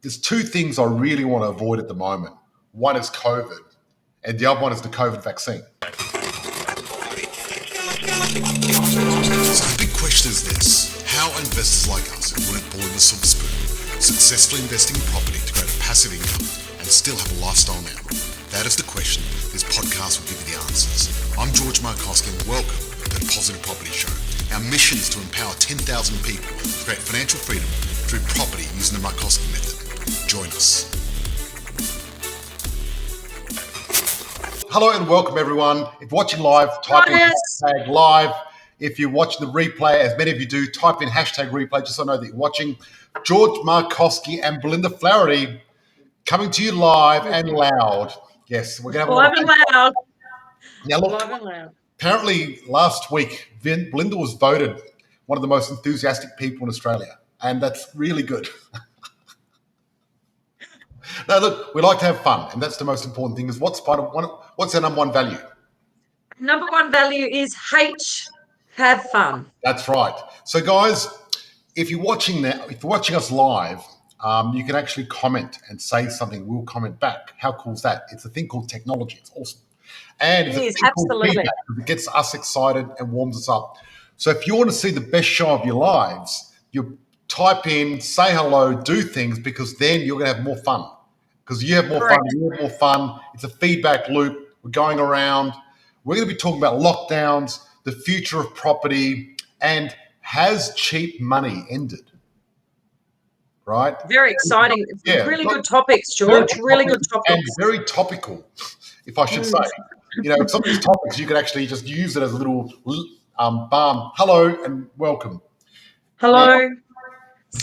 there's two things I really want to avoid at the moment. One is COVID, and the other one is the COVID vaccine. So the big question is this: how are investors like us who weren't born with a silver spoon successfully investing in property to create a passive income and still have a lifestyle now? That is the question. This podcast will give you the answers. I'm George Markowski and welcome to the Positive Property Show. Our mission is to empower 10,000 people to create financial freedom through property using the Markowski method. Join us. Hello and welcome everyone. If you're watching live, type in hashtag live. If you're watching the replay, as many of you do, type in hashtag replay just so I know that you're watching. George Markowski and Belinda Flaherty coming to you live and loud. Yes, we're going to have live and loud. Now look, Live and loud. apparently last week, Belinda was voted one of the most enthusiastic people in Australia, and that's really good. Now look, we like to have fun, and that's the most important thing. Is what's our number one value? Number one value is have fun. That's right. So guys, if you're watching us live, you can actually comment and say something. We'll comment back. How cool is that? It's a thing called technology. It's awesome. And It is, absolutely. It gets us excited and warms us up. So if you want to see the best show of your lives, you type in, say hello, do things, because then you're going to have more fun. Because you have more Correct. fun, you have more fun. It's a feedback loop. We're going around. We're going to be talking about lockdowns, the future of property, and has cheap money ended? Right? Very exciting. Yeah. Really good topics, George. Really good And topics. very topical, if I should say. You know, some of these topics you could actually just use it as a little balm. Hello and welcome. Hello.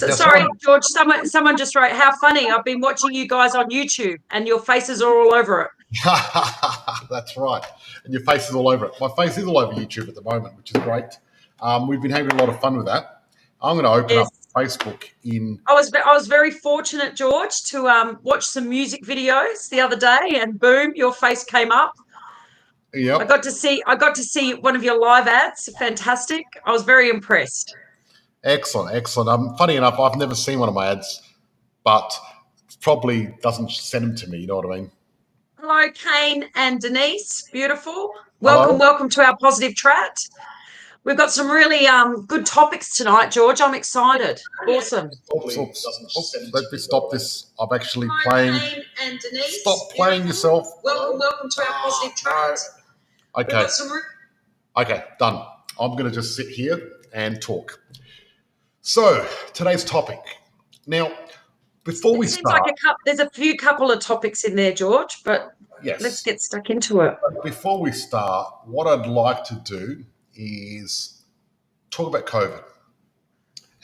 Yeah, Sorry, George. Someone just wrote, how funny. I've been watching you guys on YouTube and your faces are all over it. That's right. And your face is all over it. My face is all over YouTube at the moment, which is great. We've been having a lot of fun with that. I'm going to open up Facebook in... I was very fortunate, George, to watch some music videos the other day, and boom, your face came up. Yep. I got to see one of your live ads. Fantastic. I was very impressed. Excellent. Funny enough, I've never seen one of my ads, but probably doesn't send them to me. You know what I mean? Hello, Kane and Denise. Beautiful. Hello. Welcome to our positive chat. We've got some really good topics tonight, George. I'm excited. Awesome. Oops. Let me stop this. I'm actually Hello, playing. Kane and Denise. Stop playing yourself. Welcome to our positive chat. Okay. Okay, done. I'm going to just sit here and talk. So, today's topic. Now, before we start... there's a few couple of topics in there, George, but yes, let's get stuck into it. Before we start, what I'd like to do is talk about COVID.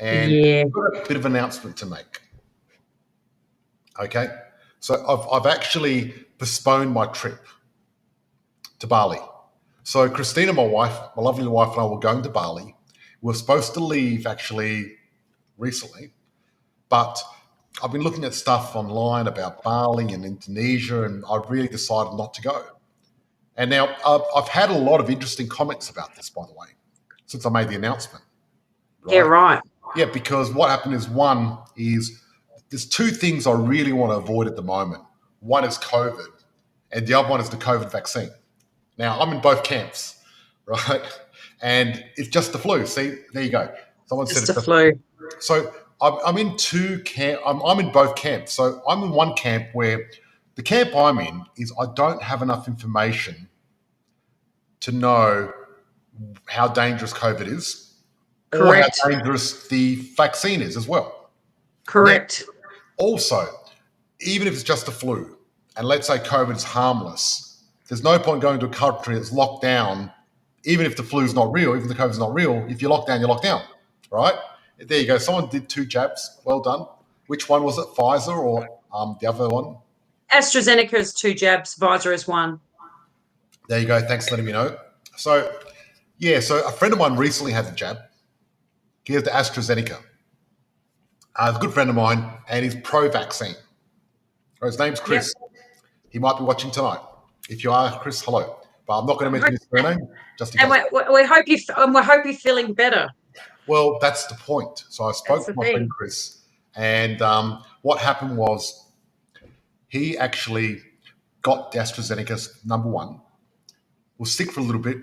And I've got a bit of an announcement to make. Okay? So, I've actually postponed my trip to Bali. So, Christina, my wife, my lovely wife, and I were going to Bali. We were supposed to leave actually recently, but I've been looking at stuff online about Bali and Indonesia, and I've really decided not to go. And now I've had a lot of interesting comments about this, by the way, since I made the announcement. Right? Yeah, right. Yeah, because what happened is, one is there's two things I really want to avoid at the moment. One is COVID, and the other one is the COVID vaccine. Now, I'm in both camps, right? And it's just the flu. See, there you go. Someone said it's the flu. So I'm in two camp. I'm in both camps. So I'm in one camp where the camp I'm in is I don't have enough information to know how dangerous COVID is, Correct, or how dangerous the vaccine is as well. Correct. Now, also, even if it's just the flu, and let's say COVID is harmless, there's no point going to a country that's locked down. Even if the flu's not real, even if the COVID's not real, if you're locked down, you're locked down, right? There you go. Someone did 2 jabs. Well done. Which one was it, Pfizer or the other one? AstraZeneca is 2 jabs, Pfizer is 1. There you go. Thanks for letting me know. So, yeah, so a friend of mine recently had the jab. He had the AstraZeneca. A good friend of mine, and he's pro-vaccine. His name's Chris. Yep. He might be watching tonight. If you are, Chris, hello. But I'm not going to mention his surname, just in case. And we hope you're feeling better. Well, that's the point. So I spoke to my friend Chris, And what happened was he actually got AstraZeneca's number one, was sick for a little bit,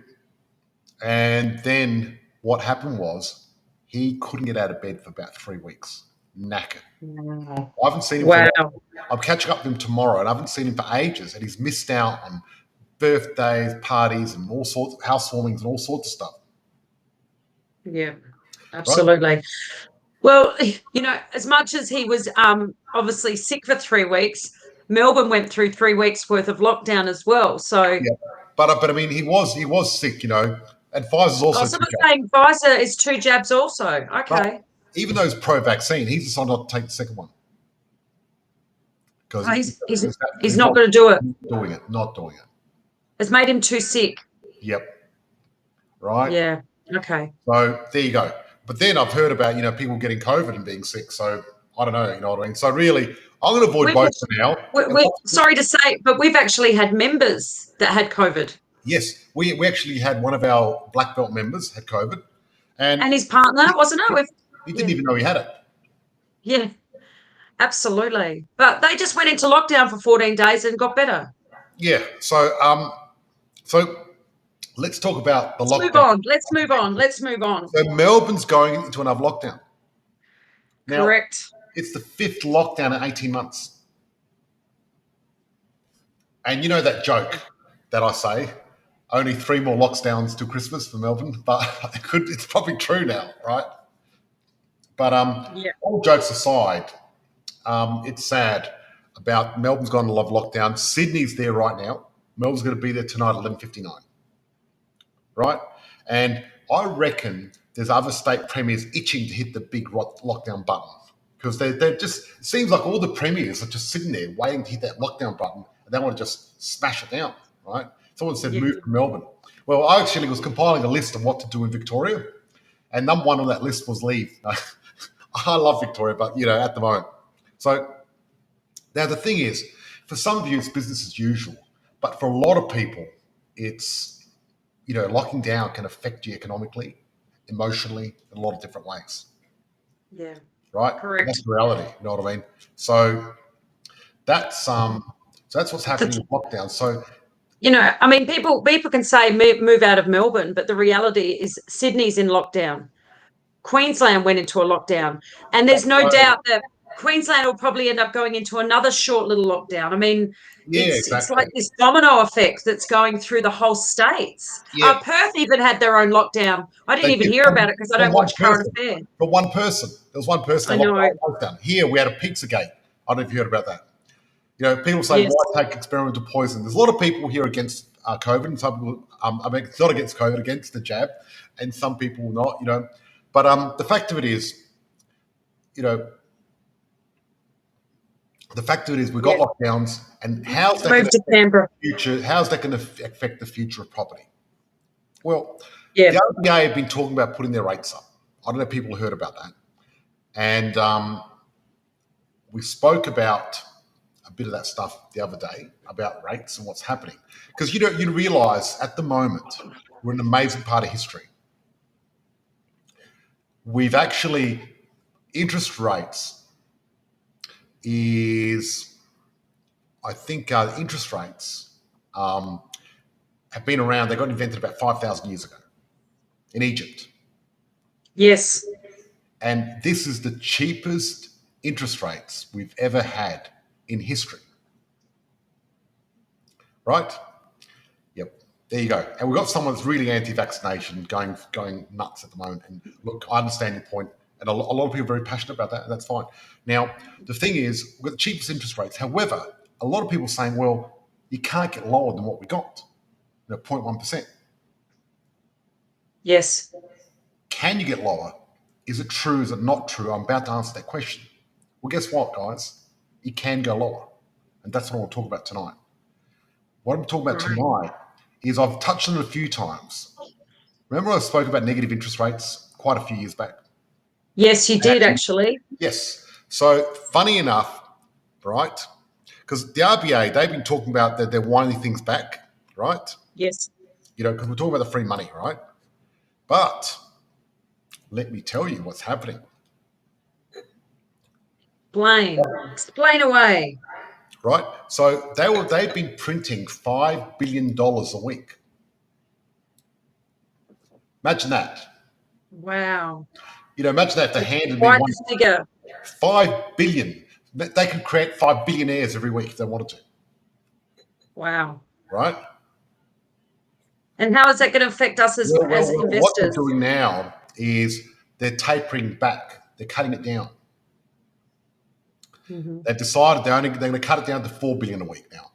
and then what happened was he couldn't get out of bed for about 3 weeks, knackered. Wow. I haven't seen him for a Wow. while. I'm catching up with him tomorrow, and I haven't seen him for ages, and he's missed out on birthdays, parties, and all sorts of housewarmings and all sorts of stuff. Yeah, Right? absolutely. Well, as much as he was obviously sick for 3 weeks, Melbourne went through 3 weeks worth of lockdown as well. So, Yeah. But I mean, he was sick, and Pfizer's also so two we're jabs. saying Pfizer is 2 jabs also. But Okay. even though he's pro-vaccine, he's decided not to take the second one because Oh, he's he's not not going to do it. doing it. Not doing it. It's made him too sick. Yep. Right. Yeah. Okay. So there you go. But then I've heard about people getting COVID and being sick. So I don't know. You know what I mean? So really, I'm going to avoid We've both for actually, now. we sorry to say, but we've actually had members that had COVID, Yes, we actually had one of our black belt members had COVID, and and his partner, wasn't it? he didn't Yeah. even know he had it. Yeah. Absolutely. But they just went into lockdown for 14 days and got better. Yeah. So let's talk about the Let's move lockdown. on. Let's move on. Let's move on. So Melbourne's going into another lockdown. Now, Correct. it's the fifth lockdown in 18 months. And you know that joke that I say, only 3 more lockdowns till Christmas for Melbourne, but it's probably true now, right? But Yeah. all jokes aside, it's sad about Melbourne's gone to love lockdown. Sydney's there right now. Melbourne's going to be there tonight at 11:59, right? And I reckon there's other state premiers itching to hit the big lockdown button because they're just, it seems like all the premiers are just sitting there waiting to hit that lockdown button and they want to just smash it down, right? Someone said Yeah. move to Melbourne. Well, I actually was compiling a list of what to do in Victoria, and number one on that list was leave. I love Victoria, but at the moment. So now the thing is, for some of you, it's business as usual, but for a lot of people, it's locking down can affect you economically, emotionally, in a lot of different ways, Yeah. right? Correct. That's the reality. You know what I mean? So that's what's happening with lockdown. So I mean, people can say move out of Melbourne, but the reality is Sydney's in lockdown. Queensland went into a lockdown, and there's no so, doubt that Queensland will probably end up going into another short little lockdown. I mean, yeah, it's exactly. like this domino effect that's going through the whole states. Yeah, Perth even had their own lockdown. I didn't they even did. hear about it because I For don't one watch current person. affairs. For one person. There was one person I that locked know. the whole place down. Here we had a Pizzagate. I don't know if you heard about that. People say, Yes. why take experimental poison? There's a lot of people here against COVID, and some people, it's not against COVID, against the jab, and some people not, But the fact of it is, you know, we've got Yeah. lockdowns, and how's that going Move to to affect Canberra. the future? How's that going to affect the future of property? Well, Yeah. the RBA have been talking about putting their rates up. I don't know if people heard about that. And we spoke about a bit of that stuff the other day about rates and what's happening. Because you realize at the moment, we're in an amazing part of history. We've actually, interest rates is, I think interest rates have been around, they got invented about 5,000 years ago in Egypt. Yes. And this is the cheapest interest rates we've ever had in history. Right? Yep. There you go. And we've got someone that's really anti-vaccination going nuts at the moment. And look, I understand your point. And a lot of people are very passionate about that, and that's fine. Now, the thing is, we've got the cheapest interest rates. However, a lot of people are saying, well, you can't get lower than what we got, 0.1%. Yes. Can you get lower? Is it true? Is it not true? I'm about to answer that question. Well, guess what, guys? You can go lower. And that's what I want to talk about tonight. What I'm talking about tonight is I've touched on it a few times. Remember I spoke about negative interest rates quite a few years back? Yes, you did actually. Yes. So funny enough, right? Because the RBA, they've been talking about that they're winding things back, right? Yes. Because we're talking about the free money, right? But let me tell you what's happening. Explain away. right? So they've been printing $5 billion a week. Imagine that. Wow. Imagine that if they That's handed me quite the figure. 5 billion. They could create 5 billionaires every week if they wanted to, Wow. right? And how is that going to affect us as What they're investors? doing now is they're tapering back. They're cutting it down. Mm-hmm. They've decided they're going to cut it down to 4 billion a week now.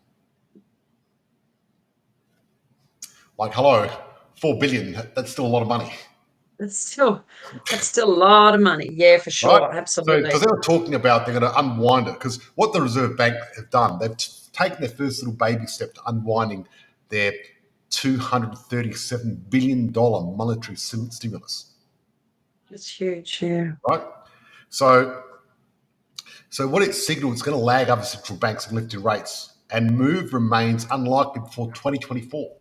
Like, hello, 4 billion. That's still a lot of money, That's still a lot of money. Yeah, for right? sure. So, because Absolutely. they were talking about they're going to unwind it, because what the Reserve Bank have done, they've taken their first little baby step to unwinding their $237 billion monetary stimulus, It's huge. Yeah. right? So what it signaled, it's going to lag other central banks in lifting rates, and move remains unlikely before 2024.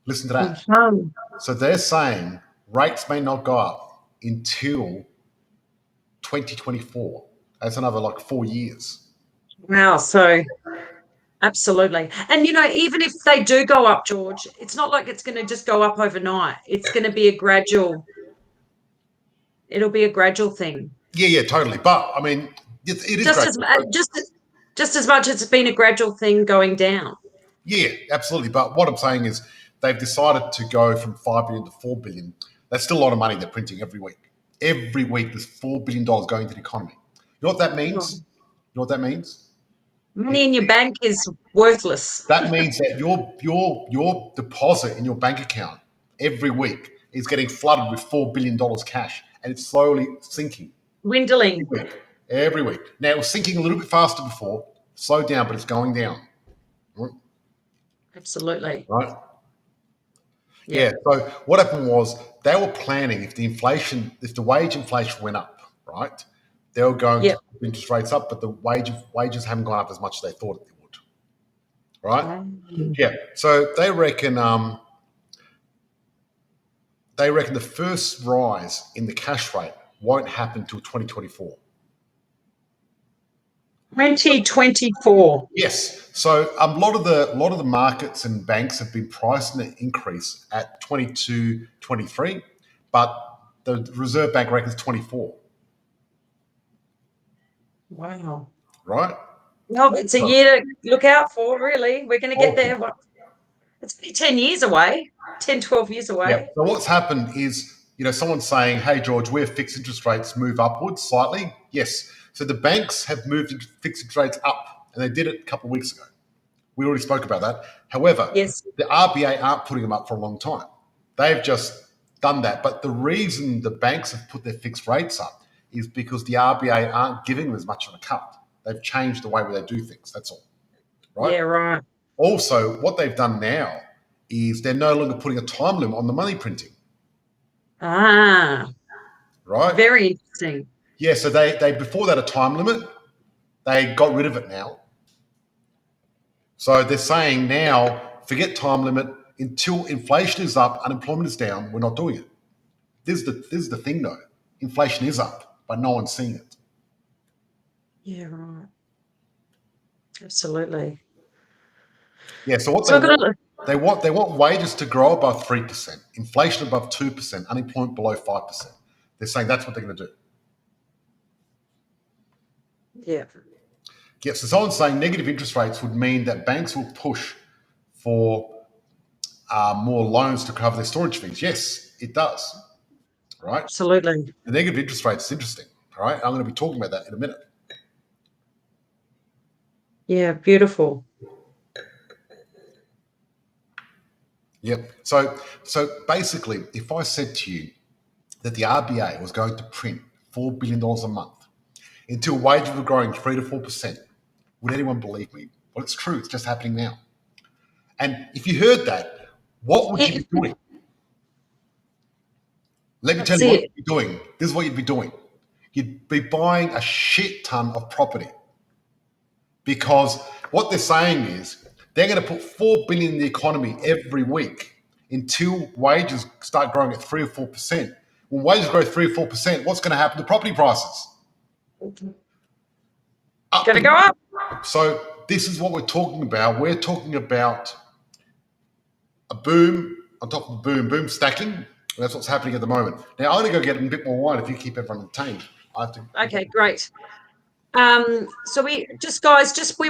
Listen to that. Mhm. So they're saying rates may not go up until 2024. That's another like 4 years. Wow. So absolutely. And even if they do go up, George, it's not like it's going to just go up overnight. It's going to be it'll be a gradual thing. Yeah, totally. But I mean, it is Just great. as just as much as it's been a gradual thing going down. Yeah, absolutely. But what I'm saying is they've decided to go from 5 billion to 4 billion. That's still a lot of money they're printing every week. Every week there's $4 billion going to the economy. You know what that means? You know what that means? Money in your bank is worthless. That means that your deposit in your bank account every week is getting flooded with $4 billion cash, and it's slowly sinking Dwindling. every week. Every week. Now it was sinking a little bit faster before, slowed down, but it's going down. Absolutely. Right? Yeah. Yeah. So what happened was they were planning if the wage inflation went up, right? They were going to Yep. put interest rates up, but the wages haven't gone up as much as they thought they would. Right? Yeah. So they reckon the first rise in the cash rate won't happen until 2024. 2024. Yes. So a lot of the markets and banks have been pricing the increase at 22, 23, but the Reserve Bank reckons 24. Wow. Right? No, it's a year to look out for, really. We're going to get Awesome. there. It's only 10 years away, 10, 12 years Yeah. away. So what's happened is, someone's saying, "Hey, George, where fixed interest rates move upwards slightly." Yes. So the banks have moved fixed interest rates up, and they did it a couple of weeks ago. We already spoke about that. However, Yes. the RBA aren't putting them up for a long time. They've just done that. But the reason the banks have put their fixed rates up is because the RBA aren't giving them as much of a cut. They've changed the way they do things. That's all. Right? Yeah, right. Also, what they've done now is they're no longer putting a time limit on the money printing. Ah, Right? very interesting. Yeah, so they before that a time limit, they got rid of it now. So they're saying now, forget time limit until inflation is up, unemployment is down. We're not doing it. This is the thing though. Inflation is up, but no one's seeing it. Yeah, right. Absolutely. Yeah. So what So they want wages to grow above 3%, inflation above 2%, unemployment below 5%. They're saying that's what they're going to do. yeah. Yes. So someone's saying negative interest rates would mean that banks will push for more loans to cover their storage fees. Yes, it does. Right. Absolutely. The negative interest rate is interesting. All right. I'm going to be talking about that in a minute. Yeah, beautiful. Yep. So basically, if I said to you that the RBA was going to print $4 billion a month until wages were growing 3 to 4%, would anyone believe me? Well, it's true. It's just happening now. And if you heard that, what would you be doing? Let me tell That's you what it. you'd be doing. This is what you'd be doing. You'd be buying a shit ton of property, because what they're saying is they're going to put 4 billion in the economy every week until wages start growing at 3 or 4%. When wages grow 3 or 4%, what's going to happen to property prices? Up Gonna go up. So this is what we're talking about. We're talking about a boom on top of a boom, boom stacking. And that's what's happening at the moment. Now, I'm going to go get a bit more wine if you keep everyone entertained. I have to. Okay, great. So we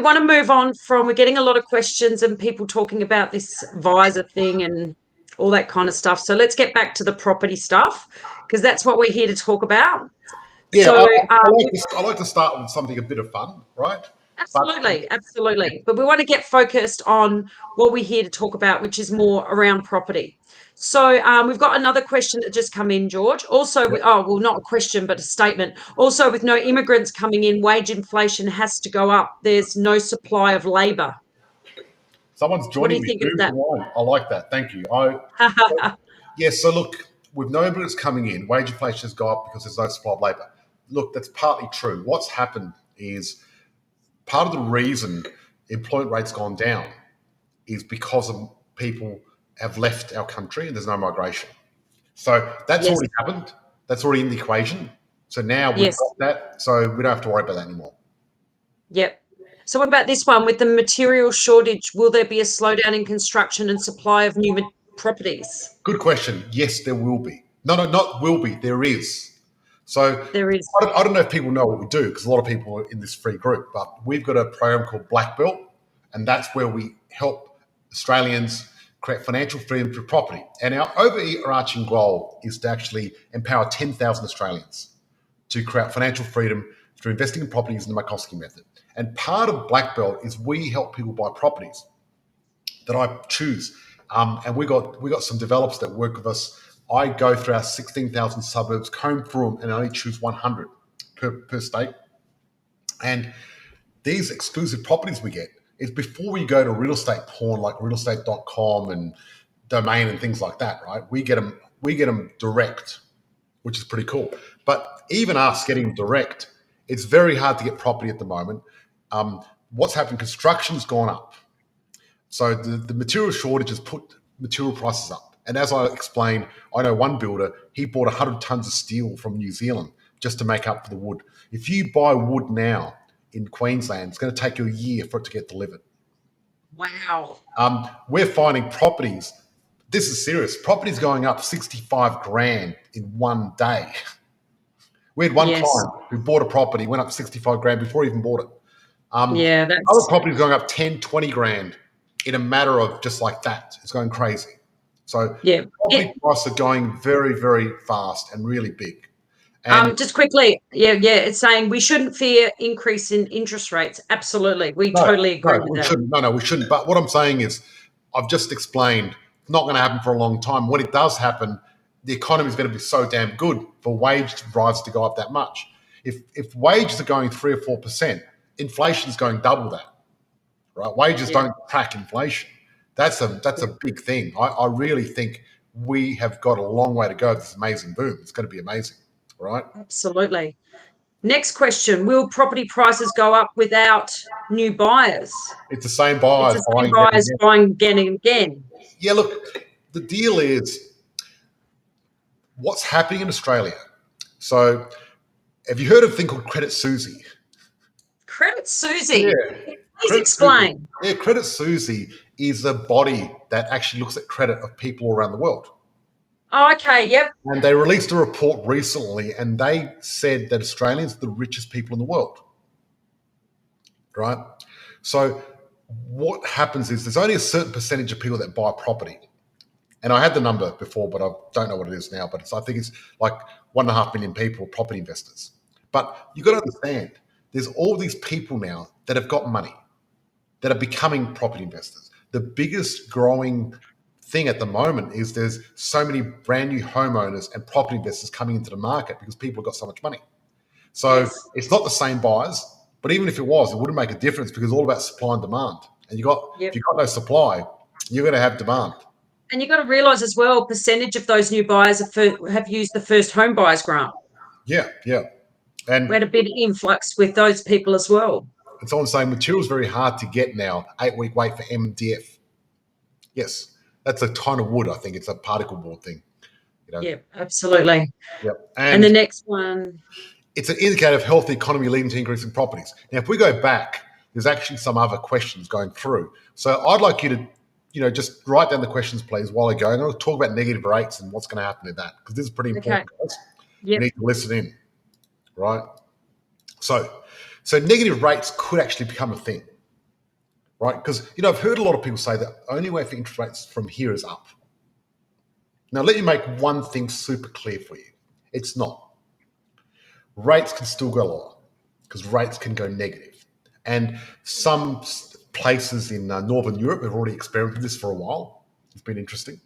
want to move on from, we're getting a lot of questions and people talking about this visor thing and all that kind of stuff. So let's get back to the property stuff, because that's what we're here to talk about. Yeah, So I like to start with something a bit of fun, right? But absolutely. But we want to get focused on what we're here to talk about, which is more around property. So we've got another question that just come in, George. Also, not a question, but a statement. Also, with no immigrants coming in, wage inflation has to go up. There's no supply of labour. someone's What do joining you me. think of Boom that? for wine. I like that. Thank you. Yes, so look, with no immigrants coming in, wage inflation has gone up because there's no supply of labour. Look, that's partly true. What's happened is part of the reason employment rate's gone down is because of people have left our country and there's no migration. So that's Yes, already happened. That's already in the equation. So now we've yes, got that. So we don't have to worry about that anymore. yep. So what about this one? With the material shortage, will there be a slowdown in construction and supply of new properties? Good question. Yes, there will be. No, not will be. There is. So There is. I don't know if people know what we do because a lot of people are in this free group, but we've got a program called Black Belt, and that's where we help Australians create financial freedom through property. And our overarching goal is to actually empower 10,000 Australians to create financial freedom through investing in properties in the Markowski method. And part of Black Belt is we help people buy properties that I choose. And we got some developers that work with us. I go through our 16,000 suburbs, comb through them, and I only choose 100 per state. And these exclusive properties we get is before we go to real estate porn like realestate.com and domain and things like that, right? We get them direct, which is pretty cool. But even us getting them direct, it's very hard to get property at the moment. What's happened? Construction's gone up. So the material shortage has put material prices up. And as I explained, I know one builder, he bought 100 tons of steel from New Zealand just to make up for the wood. If you buy wood now in Queensland, it's going to take you a year for it to get delivered. Wow. We're finding properties, this is serious, properties going up 65 grand in one day. We had one Yes. client who bought a property, went up 65 grand before he even bought it. Yeah, Other that's properties going up 10, 20 grand in a matter of just like that. It's going crazy. So yeah. property prices are going very, very fast and really big. And Just quickly, it's saying we shouldn't fear increase in interest rates. Absolutely, we no, totally agree no, with we that. shouldn't. No, we shouldn't. But what I'm saying is, I've just explained it's not going to happen for a long time. When it does happen, the economy is going to be so damn good for wage rise to go up that much. If wages are going 3 or 4%, inflation is going double that. Right? Wages Yeah, don't track inflation. That's a big thing. I really think we have got a long way to go. This amazing boom. It's going to be amazing. Right? absolutely. Next question: will property prices go up without new buyers? It's the same It's buyers the same buying again and buyers again. buying again and again. Yeah, look, the deal is what's happening in Australia. So, have you heard of a thing called Credit Susie? Credit Yeah, Susie. Please Credit Susie. explain. Yeah, Credit Susie is a body that actually looks at credit of people around the world. Oh, okay, yep. And they released a report recently, and they said that Australians are the richest people in the world. Right? So, what happens is there's only a certain percentage of people that buy property. And I had the number before, but I don't know what it is now. But I think it's like 1.5 million people, property investors. But you've got to understand, there's all these people now that have got money that are becoming property investors. The biggest growing thing at the moment is there's so many brand new homeowners and property investors coming into the market because people have got so much money. So Yes. it's not the same buyers, but even if it was, it wouldn't make a difference because it's all about supply and demand. And if Yep. you've got no supply, you're going to have demand. And you've got to realise as well, percentage of those new buyers have used the first home buyers grant. Yeah, yeah. We And had a big influx with those people as well. and someone's saying material is very hard to get now. 8-week wait for MDF. Yes, that's a ton of wood. I think it's a particle board thing. You know. Yeah, absolutely. Yep. And the And next one. it's an indicator of healthy economy leading to increasing properties. Now, if we go back, there's actually some other questions going through. So I'd like you to, just write down the questions, please, while I go. And I'll talk about negative rates and what's going to happen in that, because this is pretty important, guys. Yep. You need to listen in, right? So negative rates could actually become a thing, right? Because, I've heard a lot of people say that the only way for interest rates from here is up. Now, let me make one thing super clear for you. It's not. Rates can still go lower because rates can go negative. And some places in Northern Europe have already experimented this for a while. It's been interesting.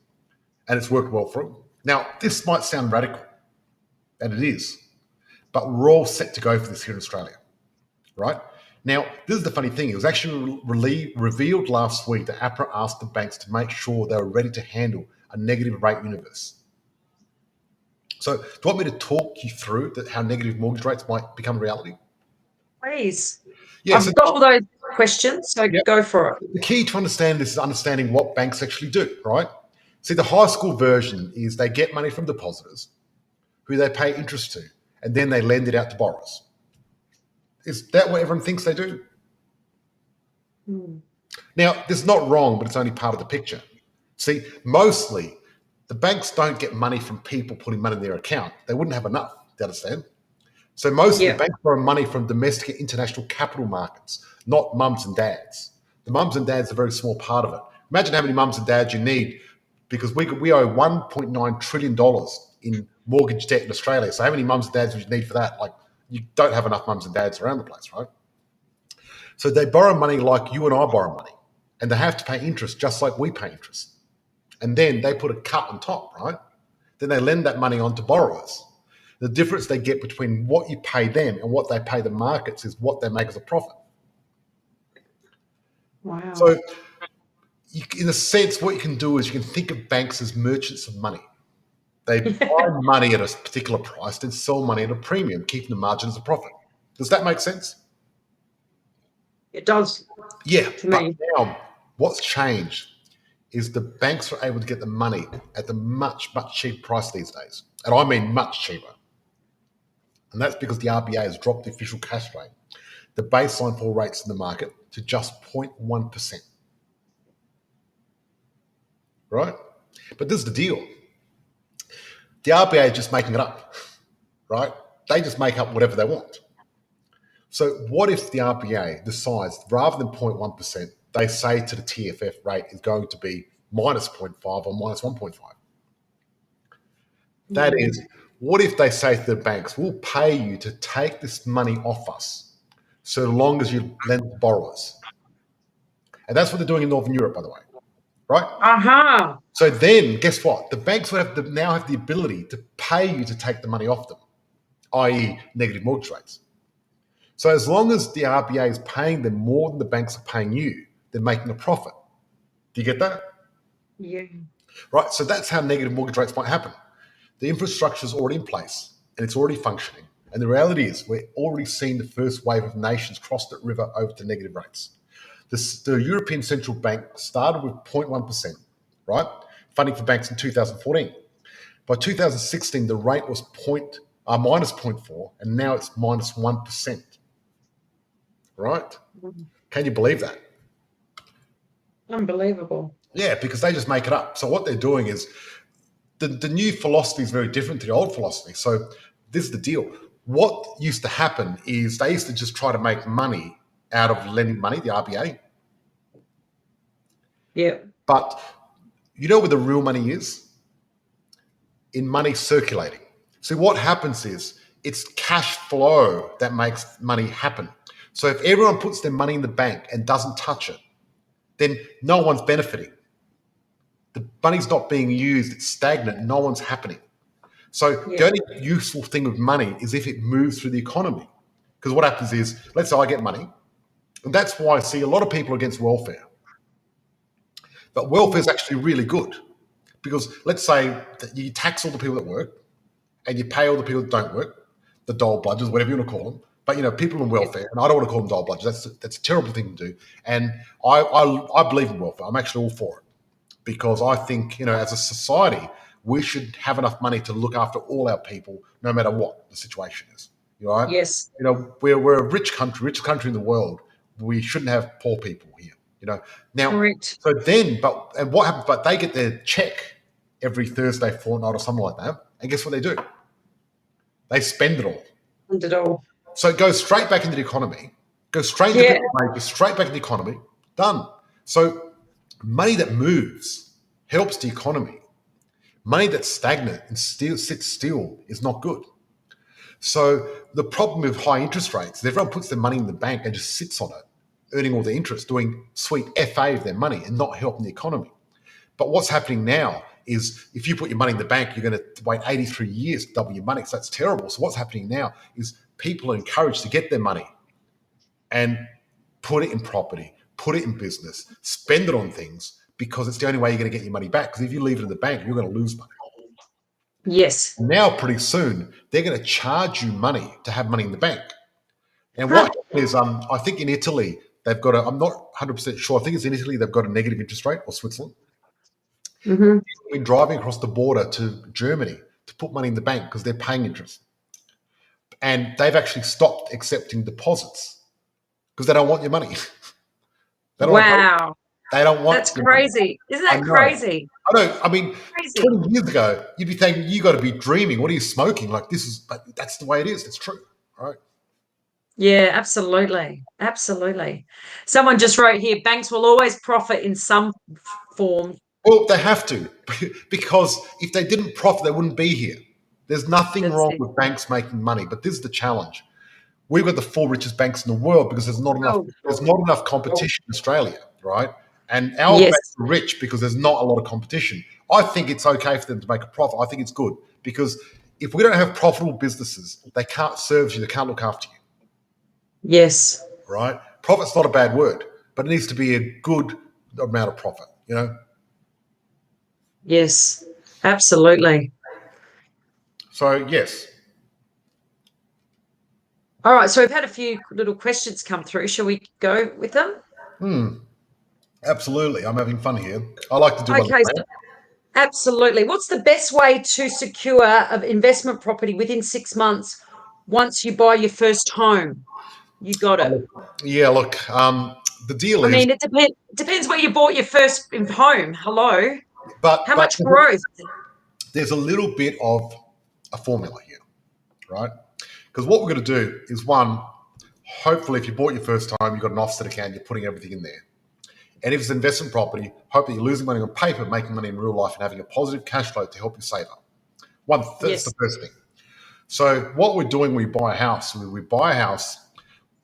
And it's worked well for them. Now, this might sound radical, and it is. But we're all set to go for this here in Australia, right? Now, this is the funny thing. It was actually revealed last week that APRA asked the banks to make sure they were ready to handle a negative rate universe. So do you want me to talk you through how negative mortgage rates might become a reality? Please. Yeah, I've got all those questions, so Yep. go for it. The key to understand this is understanding what banks actually do, right? See, the high school version is they get money from depositors who they pay interest to, and then they lend it out to borrowers. Is that what everyone thinks they do? Now, this is not wrong, but it's only part of the picture. See, mostly the banks don't get money from people putting money in their account. They wouldn't have enough, do you understand? So most of the banks borrow money from domestic and international capital markets, not mums and dads. The mums and dads are a very small part of it. Imagine how many mums and dads you need, because we owe $1.9 trillion in mortgage debt in Australia. So how many mums and dads would you need for that? Like, you don't have enough mums and dads around the place, right? So they borrow money like you and I borrow money, and they have to pay interest just like we pay interest. And then they put a cut on top, right? Then they lend that money on to borrowers. The difference they get between what you pay them and what they pay the markets is what they make as a profit. Wow. So in a sense, what you can do is you can think of banks as merchants of money. They buy money at a particular price, then sell money at a premium, keeping the margin as a profit. Does that make sense? It does. Yeah, to but me. now what's changed is the banks are able to get the money at the much, much cheaper price these days. And I mean much cheaper. And that's because the RBA has dropped the official cash rate, the baseline for rates in the market, to just 0.1%. Right? But this is the deal. The RBA is just making it up, right? They just make up whatever they want. So what if the RBA decides, rather than 0.1%, they say to the TFF rate is going to be minus 0.5 or minus 1.5? That is, what if they say to the banks, we'll pay you to take this money off us so long as you lend to borrowers? And that's what they're doing in Northern Europe, by the way, right? Aha. So then, guess what? The banks would now have the ability to pay you to take the money off them, i.e. negative mortgage rates. So as long as the RBA is paying them more than the banks are paying you, they're making a profit. Do you get that? Yeah. Right, so that's how negative mortgage rates might happen. The infrastructure is already in place and it's already functioning. And the reality is we're already seeing the first wave of nations cross that river over to negative rates. The European Central Bank started with 0.1%, right? Funding for banks in 2014. By 2016, the rate was minus 0.4, and now it's minus 1%. Right? Can you believe that? Unbelievable. Yeah, because they just make it up. So what they're doing is the new philosophy is very different to the old philosophy. So this is the deal. What used to happen is they used to just try to make money out of lending money, the RBA. Yeah. But you know where the real money is? In money circulating. See, what happens is it's cash flow that makes money happen. So if everyone puts their money in the bank and doesn't touch it, then no one's benefiting. The money's not being used, it's stagnant, no one's happening. So the only useful thing with money is if it moves through the economy. Because what happens is, let's say I get money, and that's why I see a lot of people against welfare. But welfare is actually really good. Because let's say that you tax all the people that work, and you pay all the people that don't work, the dole bludgers, whatever you want to call them. But people in welfare, and I don't want to call them dole bludgers. That's a terrible thing to do. And I believe in welfare. I'm actually all for it because I think as a society we should have enough money to look after all our people, no matter what the situation is. right? Yes. We're a rich country, richest country in the world. We shouldn't have poor people here. Now, Correct. so then, and what happens? But they get their check every Thursday, fortnight, or something like that, and guess what they do? They spend it all. And it all. So it goes straight back into the economy, goes straight into Yeah. people's wages, straight back into the economy. Done. So money that moves helps the economy. Money that's stagnant and sits still is not good. So the problem with high interest rates is everyone puts their money in the bank and just sits on it, earning all the interest, doing sweet FA of their money and not helping the economy. But what's happening now is if you put your money in the bank, you're going to wait 83 years to double your money. So that's terrible. So what's happening now is people are encouraged to get their money and put it in property, put it in business, spend it on things because it's the only way you're going to get your money back. Because if you leave it in the bank, you're going to lose money. Yes. Now, pretty soon, they're going to charge you money to have money in the bank. And Huh. what is, I think in Italy, they've got I'm not 100% sure. I think it's in Italy, they've got a negative interest rate, or Switzerland. Mm-hmm. Been driving across the border to Germany to put money in the bank because they're paying interest. And they've actually stopped accepting deposits because they don't want your money. Wow. They don't want That's your money. crazy. Isn't I that know. crazy? I know. I mean, Crazy. 20 years ago, you'd be thinking, you got to be dreaming. What are you smoking? Like, but that's the way it is. It's true. Right. Yeah, absolutely. Absolutely. Someone just wrote here, banks will always profit in some form. Well, they have to because if they didn't profit, they wouldn't be here. There's nothing That's wrong it. with banks making money, but this is the challenge. We've got the four richest banks in the world because there's not enough. Oh, There's not enough competition in Australia, right? And our yes. banks are rich because there's not a lot of competition. I think it's okay for them to make a profit. I think it's good because if we don't have profitable businesses, they can't serve you. They can't look after you, Yes. right? Profit's not a bad word, but it needs to be a good amount of profit. Yes. Absolutely. So yes. All right. So we've had a few little questions come through. Shall we go with them? Absolutely. I'm having fun here. I like to do my Okay. So absolutely. What's the best way to secure an investment property within 6 months once you buy your first home? You got it. Yeah, look, the deal I is, mean, it depends where you bought your first home. Hello. but How much growth? there's a little bit of a formula here, right? Because what we're going to do is one, hopefully, if you bought your first home, you've got an offset account, you're putting everything in there. And if it's investment property, hope that you're losing money on paper, making money in real life, and having a positive cash flow to help you save up. That's Yes. the first thing. So what we're doing when we buy a house,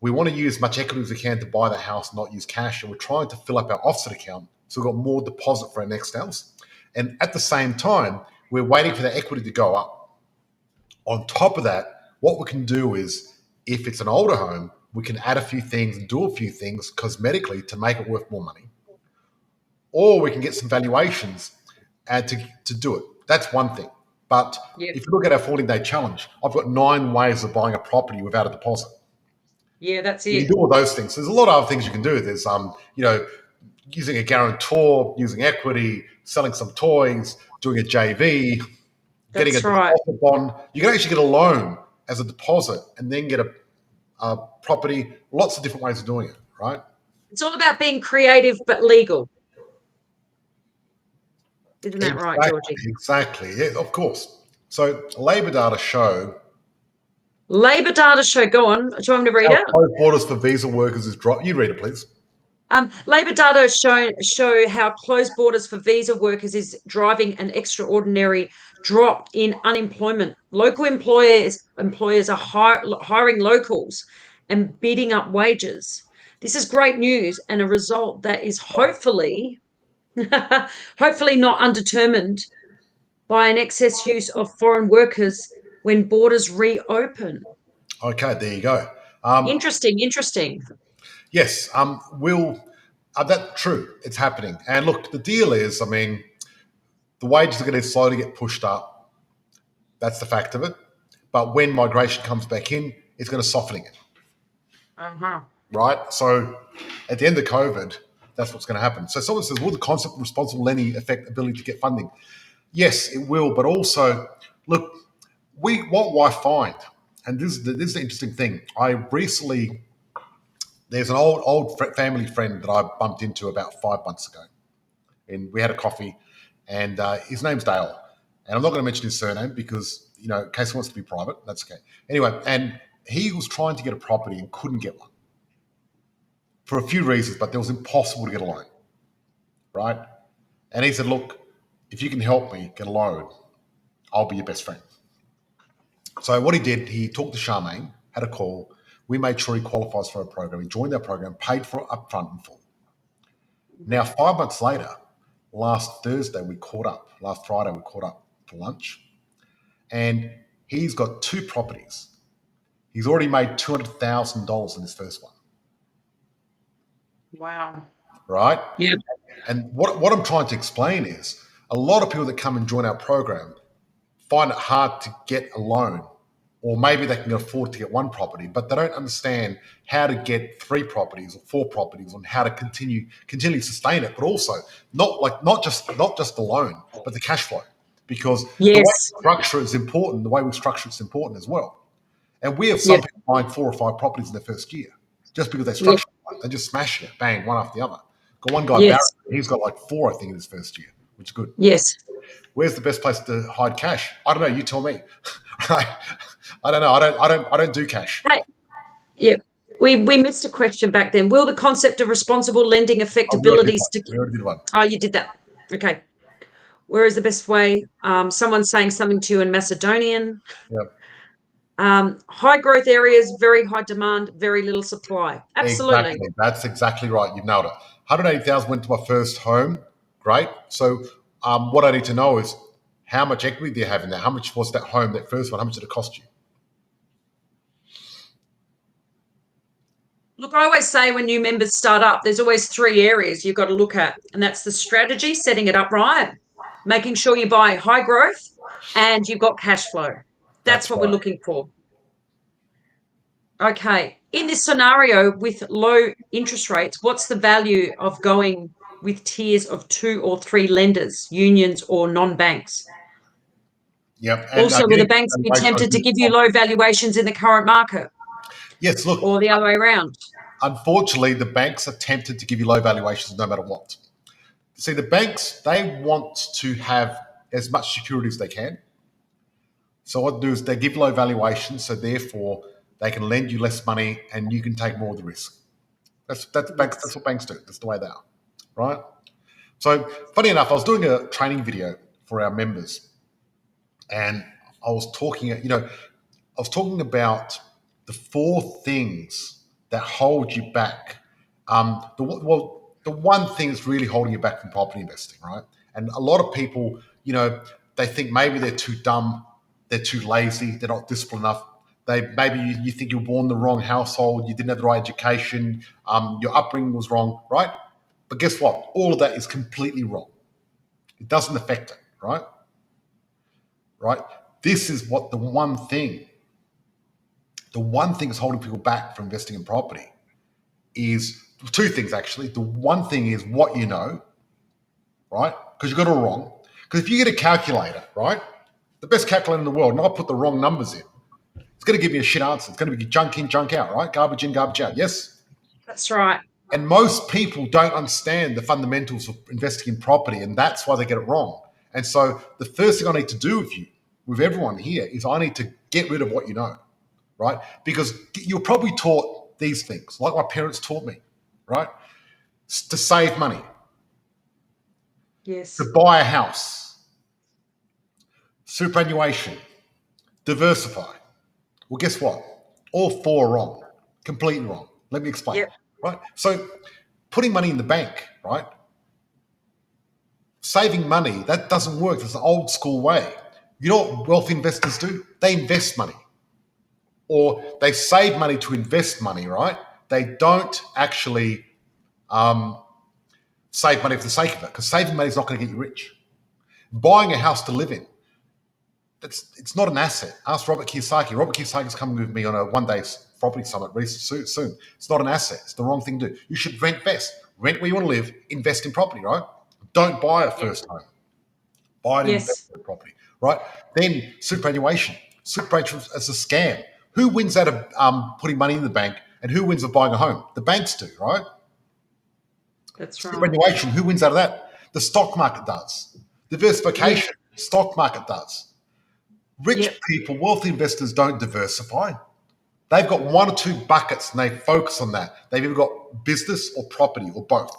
we want to use as much equity as we can to buy the house, not use cash. And we're trying to fill up our offset account so we've got more deposit for our next house. And at the same time, we're waiting for the equity to go up. On top of that, what we can do is, if it's an older home, we can add a few things and do a few things cosmetically to make it worth more money. Or we can get some valuations and to do it. That's one thing. But Yep. if you look at our 14-day challenge, I've got 9 ways of buying a property without a deposit. Yeah, that's You it. can do all those things. There's a lot of other things you can do. There's using a guarantor, using equity, selling some toys, doing a JV, getting a That's right. deposit bond. You can actually get a loan as a deposit and then get a property. Lots of different ways of doing it, right? It's all about being creative but legal. Isn't that right, Georgie? Exactly. Yeah, of course. So Labor data show Labor data show. Go on. Do you want me to read how it? closed borders for visa workers is drop. You read it, please. Labor data show how closed borders for visa workers is driving an extraordinary drop in unemployment. Local employers are hiring locals and bidding up wages. This is great news and a result that is hopefully not undetermined by an excess use of foreign workers when borders reopen. Okay, there you go. Interesting. Yes, that's true. It's happening. And look, the deal is, I mean, the wages are going to slowly get pushed up. That's the fact of it. But when migration comes back in, it's going to soften it. Uh-huh. Right? So at the end of COVID, that's what's going to happen. So someone says, will the concept of responsible lending affect ability to get funding? Yes, it will. But also, look, what I find, and this is the interesting thing. There's an old family friend that I bumped into about 5 months ago, and we had a coffee, and his name's Dale, and I'm not going to mention his surname because in case he wants to be private, that's okay. Anyway, and he was trying to get a property and couldn't get one for a few reasons, but it was impossible to get a loan, right? And he said, "Look, if you can help me get a loan, I'll be your best friend." So what he did, he talked to Charmaine, had a call. We made sure he qualifies for our program. He joined our program, paid for it upfront and full. Now, 5 months later, last Thursday, we caught up. Last Friday, we caught up for lunch. And he's got 2 properties. He's already made $200,000 in his first one. Wow. Right? Yeah. And what I'm trying to explain is a lot of people that come and join our program find it hard to get a loan, or maybe they can afford to get one property, but they don't understand how to get 3 properties or 4 properties and how to continually sustain it, but also not just the loan, but the cash flow, because the way Yes. we structure is important. The way we structure it's important as well. And we have some Yep. people buying 4 or 5 properties in their first year just because they Yep. structure it. They just smash it, bang, one after the other. Got one guy, Yes. Barry, he's got like 4, I think, in his first year, which is good. Yes. Where's the best place to hide cash? I don't know. You tell me. I don't know. I don't do cash. Hey, yeah. We missed a question back then. Will the concept of responsible lending affect We already abilities to? did one. Oh, you did that. Okay. Where is the best way? Someone's saying something to you in Macedonian. Yeah. High growth areas, very high demand, very little supply. Absolutely. Exactly. That's exactly right. You've nailed it. 180,000 went to my first home. Great. So what I need to know is how much equity do you have in there? How much was that home, that first one? How much did it cost you? Look, I always say when new members start up, there's always 3 areas you've got to look at, and that's the strategy, setting it up right, making sure you buy high growth, and you've got cash flow. That's what we're looking for. Okay. In this scenario with low interest rates, what's the value of going with tiers of 2 or 3 lenders, unions or non-banks? Yep. And Also, will the banks be tempted to give you low valuations in the current market? Yes, look. Or the other way around? Unfortunately, the banks are tempted to give you low valuations no matter what. See, the banks, they want to have as much security as they can. So what they do is they give low valuations, so therefore they can lend you less money and you can take more of the risk. That's what banks do. That's the way they are, right? So funny enough, I was doing a training video for our members, and I was talking about the 4 things that hold you back. The one thing that's really holding you back from property investing, right? And a lot of people, they think maybe they're too dumb, they're too lazy, they're not disciplined enough. Maybe you think you were born in the wrong household, you didn't have the right education, your upbringing was wrong, right? But guess what? All of that is completely wrong. It doesn't affect it, right? Right? This is what the one thing that's holding people back from investing in property is 2 things, actually. The one thing is what you know, right? Because you got it all wrong. Because if you get a calculator, right, the best calculator in the world, and I put the wrong numbers in, it's going to give you a shit answer. It's going to be junk in, junk out, right? Garbage in, garbage out. Yes? That's right. And most people don't understand the fundamentals of investing in property, and that's why they get it wrong. And so the first thing I need to do with everyone here, is I need to get rid of what you know, right? Because you're probably taught these things, like my parents taught me, right? To save money, Yes. to buy a house, superannuation, diversify. Well, guess what? All 4 are wrong, completely wrong. Let me explain. Yep. Right? So putting money in the bank, right? Saving money, that doesn't work. It's an old school way. You know what wealth investors do? They invest money, or they save money to invest money, right? They don't actually save money for the sake of it, because saving money is not going to get you rich. Buying a house to live in, it's not an asset. Ask Robert Kiyosaki. Robert Kiyosaki is coming with me on a 1-day property summit soon. It's not an asset. It's the wrong thing to do. You should rent best. Rent where you want to live, invest in property, right? Don't buy a first home. Buy an investment property, right? Then superannuation. Superannuation is a scam. Who wins out of putting money in the bank, and who wins of buying a home? The banks do, right? That's right. Superannuation, who wins out of that? The stock market does. Diversification, stock market does. Rich people, wealthy investors don't diversify. They've got one or two buckets and they focus on that. They've either got business or property or both,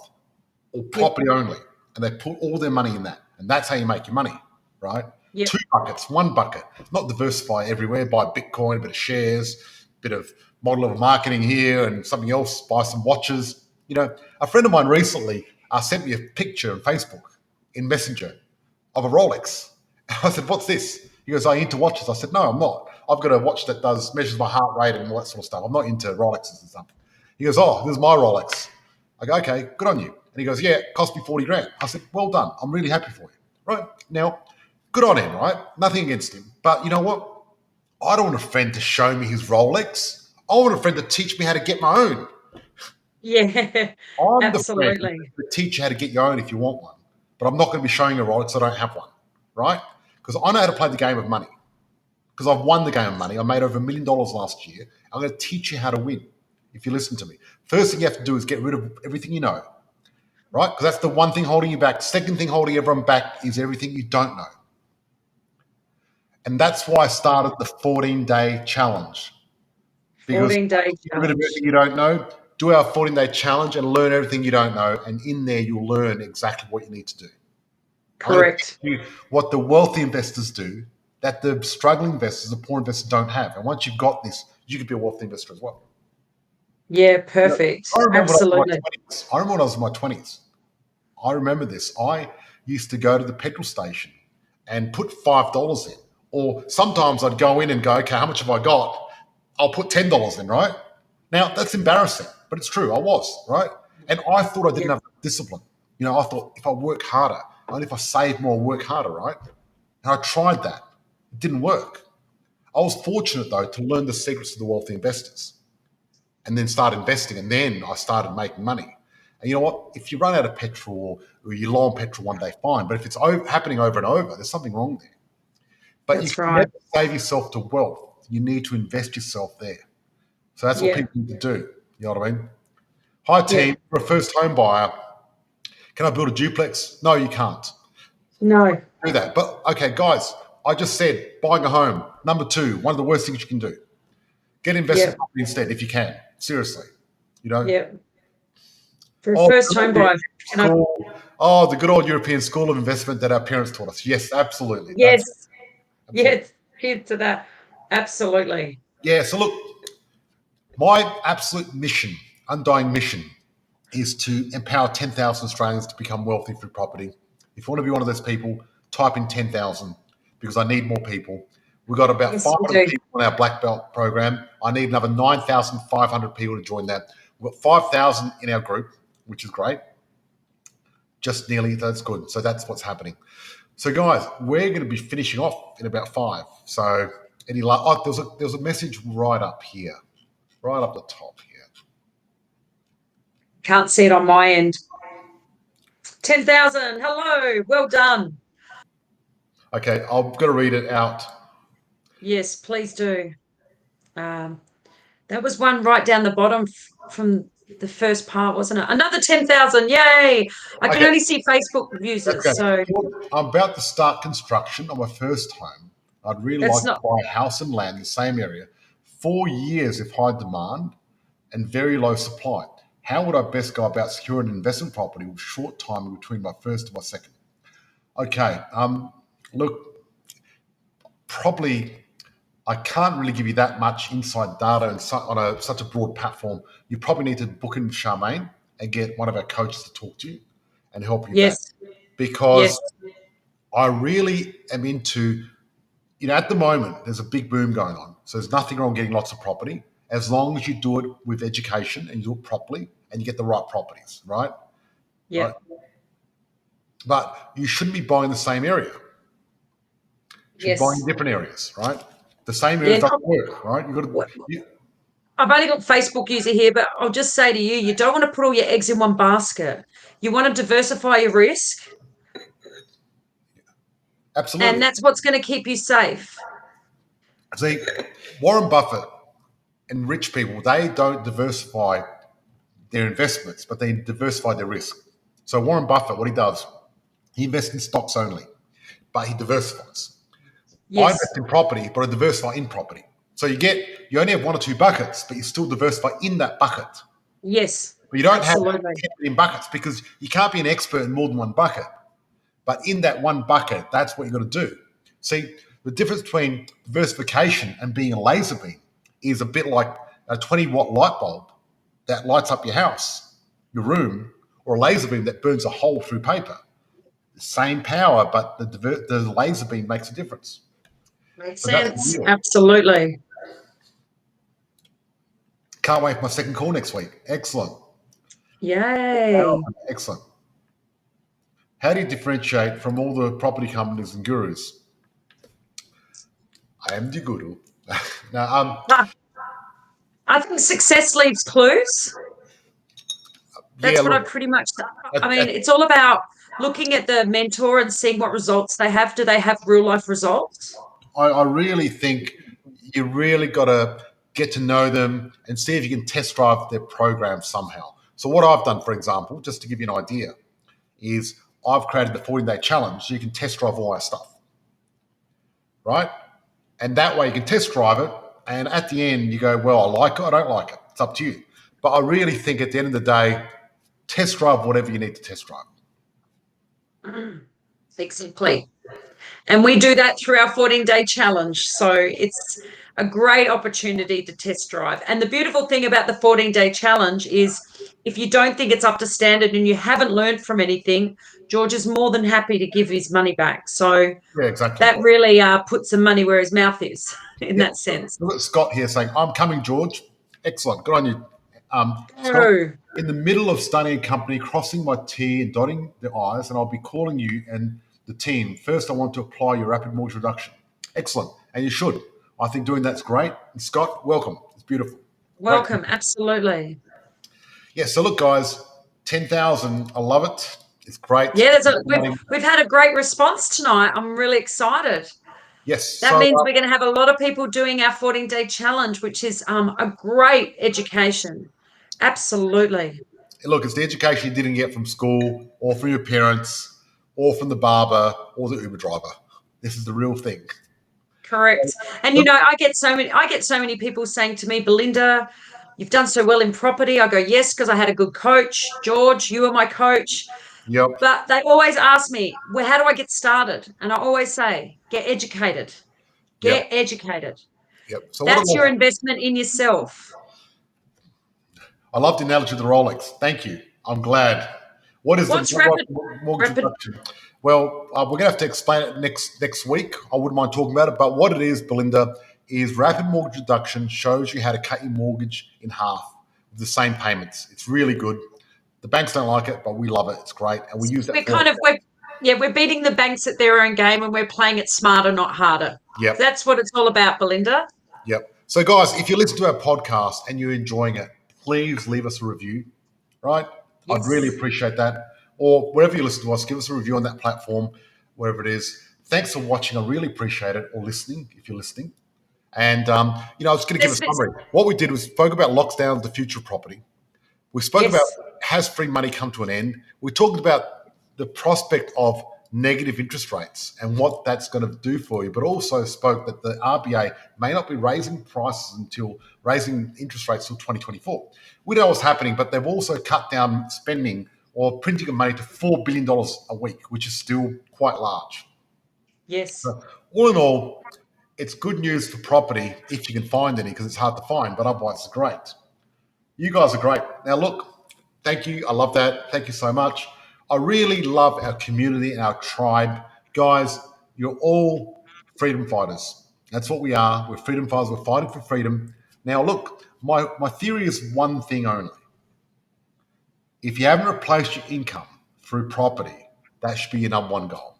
or property only, and they put all their money in that. And that's how you make your money, right? Yep. Two buckets, one bucket. Not diversify everywhere, buy Bitcoin, a bit of shares, a bit of model of marketing here and something else, buy some watches. You know, a friend of mine recently sent me a picture on Facebook in Messenger of a Rolex. I said, "What's this?" He goes, "Are you into watches?" I said, "No, I'm not. I've got a watch that measures my heart rate and all that sort of stuff. I'm not into Rolexes and stuff." He goes, "Oh, this is my Rolex." I go, "Okay, good on you." And he goes, "Yeah, it cost me 40 grand. I said, "Well done. I'm really happy for you." Right? Now, good on him, right? Nothing against him. But you know what? I don't want a friend to show me his Rolex. I want a friend to teach me how to get my own. Yeah, I'm the friend absolutely. that teach you how to get your own if you want one. But I'm not going to be showing you a Rolex. I don't have one, right? Because I know how to play the game of money. Because I've won the game of money. I made over $1 million last year. I'm going to teach you how to win if you listen to me. First thing you have to do is get rid of everything you know, right? Because that's the one thing holding you back. Second thing holding everyone back is everything you don't know. And that's why I started the 14-day challenge. Because 14-day get rid of challenge. everything you don't know, do our 14-day challenge and learn everything you don't know. And in there, you'll learn exactly what you need to do. I'm going to Correct. teach you what the wealthy investors do that the struggling investors, the poor investors don't have. And once you've got this, you can be a wealthy investor as well. Yeah, You know, perfect. I remember when I was in my Absolutely. 20s. I remember when I was in my 20s. I remember this. I used to go to the petrol station and put $5 in. Or sometimes I'd go in and go, "Okay, how much have I got? I'll put $10 in," right? Now, that's embarrassing, but it's true. I was, right? And I thought I didn't Yeah, have discipline. You know, I thought if I work harder, only if I save more, work harder, right? And I tried that. It didn't work. I was fortunate, though, to learn the secrets of the wealthy investors and then start investing. And then I started making money. And you know what? If you run out of petrol or you're low on petrol one day, fine. But if it's happening over and over, there's something wrong there. But you that's can never right. save yourself to wealth. You need to invest yourself there. So that's what Yeah, people need to do. You know what I mean? Hi, yeah. team. For a first home buyer, can I build a duplex? No, you can't No. do that. But okay, guys, I just said buying a home. Number two, one of the worst things you can do. Get Yeah, investment property instead if you can. Seriously. You know? yeah. For a Oh, first good old home buyer, European can I? school. Oh, the good old European school of investment that our parents taught us. Yes, absolutely. That's Yes, absolutely. yes. Here's to that. Absolutely. Yeah, so look, my absolute mission, undying mission, is to empower 10,000 Australians to become wealthy through property. If you want to be one of those people, type in 10,000 because I need more people. We've got about Yes, we 500 do. people on our black belt program. I need another 9,500 people to join that. We've got 5,000 in our group, which is great. Just nearly, that's good. So that's what's happening. So, guys, we're going to be finishing off in about 5. So, there's a message right up here, right up the top here. Can't see it on my end. 10,000. Hello. Well done. Okay, I'm going to read it out. Yes, please do. Um, that was one right down the bottom from the first part, wasn't it? Another 10,000. Yay. I can Okay, only see Facebook users. okay. So I'm about to start construction on my first home. I'd really that's like to not, buy a house and land in the same area. 4 years if high demand and very low supply. How would I best go about securing an investment property with short time between my first and my second? Okay, look, probably I can't really give you that much inside data and on such a broad platform. You probably need to book in with Charmaine and get one of our coaches to talk to you and help you with that. yes, Because yes, I really am into, at the moment, there's a big boom going on. So there's nothing wrong getting lots of property as long as you do it with education and you do it properly and you get the right properties, right? yeah, Right. But you shouldn't be buying the same area. You should be buying in yes. different areas, right? The same areas Yeah. doesn't work, right? You've got to, What- you, I've only got Facebook user here, but I'll just say to you, you don't want to put all your eggs in one basket. You want to diversify your risk, and absolutely. that's what's going to keep you safe. See, Warren Buffett, and rich people, they don't diversify their investments, but they diversify their risk. So Warren Buffett, what he does, he invests in stocks only, but he diversifies. I Yes. invest in property, but I diversify in property. So you only have one or two buckets, but you still diversify in that bucket. Yes. But you don't have Absolutely. 10 buckets because you can't be an expert in more than one bucket. But in that one bucket, that's what you've got to do. See, the difference between diversification and being a laser beam is a bit like a 20-watt light bulb that lights up your house, your room, or a laser beam that burns a hole through paper. The same power, but the laser beam makes a difference. Makes So that's sense. real. Absolutely. Can't wait for my second call next week. Excellent. Yay. Excellent. How do you differentiate from all the property companies and gurus? I am the guru. Now, I think success leaves clues. yeah, That's what I look, pretty much, I at, mean, at, it's all about looking at the mentor and seeing what results they have. Do they have real life results? I really think you really got to get to know them and see if you can test drive their program somehow. So what I've done, for example, just to give you an idea, is I've created the 14-day challenge so you can test drive all our stuff, right? And that way you can test drive it. And at the end, you go, well, I like it, I don't like it. It's up to you. But I really think at the end of the day, test drive whatever you need to test drive. Exactly. And we do that through our 14-day challenge. So it's a great opportunity to test drive. And the beautiful thing about the 14-day challenge is if you don't think it's up to standard and you haven't learned from anything, George is more than happy to give his money back. So Yeah, exactly. that really puts some money where his mouth is in Yep. that sense. Look at Scott here saying, I'm coming, George. Excellent. Good on you. Scott, Oh, in the middle of studying a company, crossing my T and dotting the I's, and I'll be calling you and the team. First, I want to apply your rapid mortgage reduction. Excellent. And you should. I think doing that's great. And Scott, welcome. It's beautiful. Great. welcome. Absolutely. Yeah, so look, guys, 10,000. I love it. It's great. Yeah, we've had a great response tonight. I'm really excited. Yes. That So, means we're going to have a lot of people doing our 14-day challenge, which is a great education. Absolutely. look, it's the education you didn't get from school or from your parents or from the barber or the Uber driver. This is the real thing. Correct. And you know, I get so many people saying to me, Belinda, you've done so well in property. I go, yes, because I had a good coach. George, you were my coach. Yep. But they always ask me, well, how do I get started? And I always say, get educated. Get Yep. educated. Yep. So what That's your about, investment in yourself. I love the analogy of the Rolex. Thank you. I'm glad. What is the What's rapid mortgage rapid reduction? Well, we're going to have to explain it next week. I wouldn't mind talking about it. But what it is, Belinda, is rapid mortgage reduction shows you how to cut your mortgage in half with the same payments. It's really good. The banks don't like it, but we love it. It's great. And we use that we're for kind of we're beating the banks at their own game and we're playing it smarter, not harder. Yep. That's what it's all about, Belinda. Yep. So, guys, if you listen to our podcast and you're enjoying it, please leave us a review, right? I'd really Yes. appreciate that. Or wherever you listen to us, give us a review on that platform, wherever it is. Thanks for watching. I really appreciate it, or listening, if you're listening. And, I was going to give a summary. What we did was spoke about lockdown, the future of property. We spoke about Yes. has free money come to an end. We talked about the prospect of negative interest rates and what that's going to do for you, but also spoke that the RBA may not be raising interest rates till 2024. We know what's happening, but they've also cut down spending or printing of money to $4 billion a week, which is still quite large. Yes. All in all, it's good news for property if you can find any, because it's hard to find, but otherwise it's great. You guys are great. Now, look, thank you. I love that. Thank you so much. I really love our community and our tribe. Guys, you're all freedom fighters. That's what we are. We're freedom fighters. We're fighting for freedom. Now, look, my theory is one thing only. If you haven't replaced your income through property, that should be your number one goal.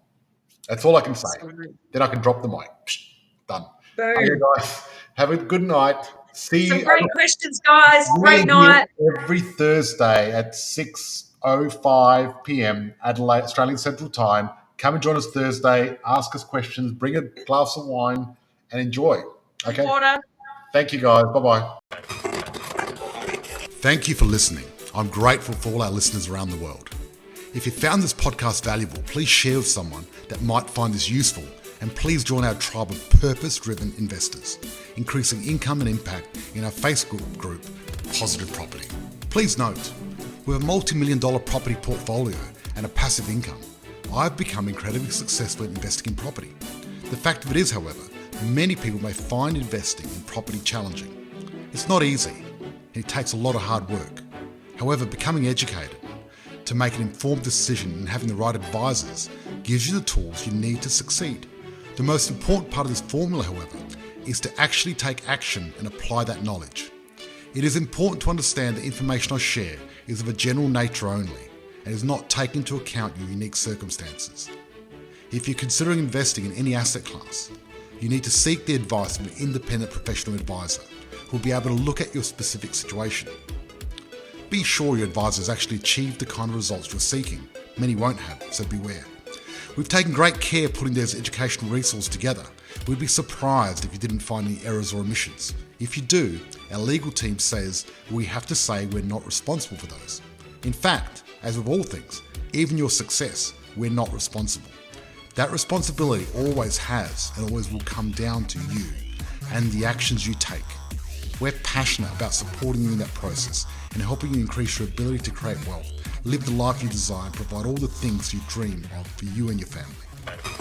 That's all I can say. Absolutely. Then I can drop the mic. Psh, done. Okay, Boom. guys, have a good night. See Some you. great questions, guys. We're Great here night. every Thursday at 6:05 p.m. Adelaide, Australian Central Time. Come and join us Thursday. Ask us questions. Bring a glass of wine and enjoy. And Okay. water. Thank you, guys. Bye-bye. Thank you for listening. I'm grateful for all our listeners around the world. If you found this podcast valuable, please share with someone that might find this useful, and please join our tribe of purpose-driven investors, increasing income and impact in our Facebook group, Positive Property. Please note, with a multi-million-dollar property portfolio and a passive income, I've become incredibly successful in investing in property. The fact of it is, however, many people may find investing in property challenging. It's not easy, and it takes a lot of hard work. However, becoming educated to make an informed decision and having the right advisors gives you the tools you need to succeed. The most important part of this formula, however, is to actually take action and apply that knowledge. It is important to understand the information I share is of a general nature only and is not taking into account your unique circumstances. If you're considering investing in any asset class, you need to seek the advice of an independent professional advisor who will be able to look at your specific situation. Be sure your advisor has actually achieved the kind of results you're seeking. Many won't have, so beware. We've taken great care putting these educational resources together. We'd be surprised if you didn't find any errors or omissions. If you do, our legal team says we have to say we're not responsible for those. In fact, as with all things, even your success, we're not responsible. That responsibility always has and always will come down to you and the actions you take. We're passionate about supporting you in that process and helping you increase your ability to create wealth, live the life you desire, and provide all the things you dream of for you and your family.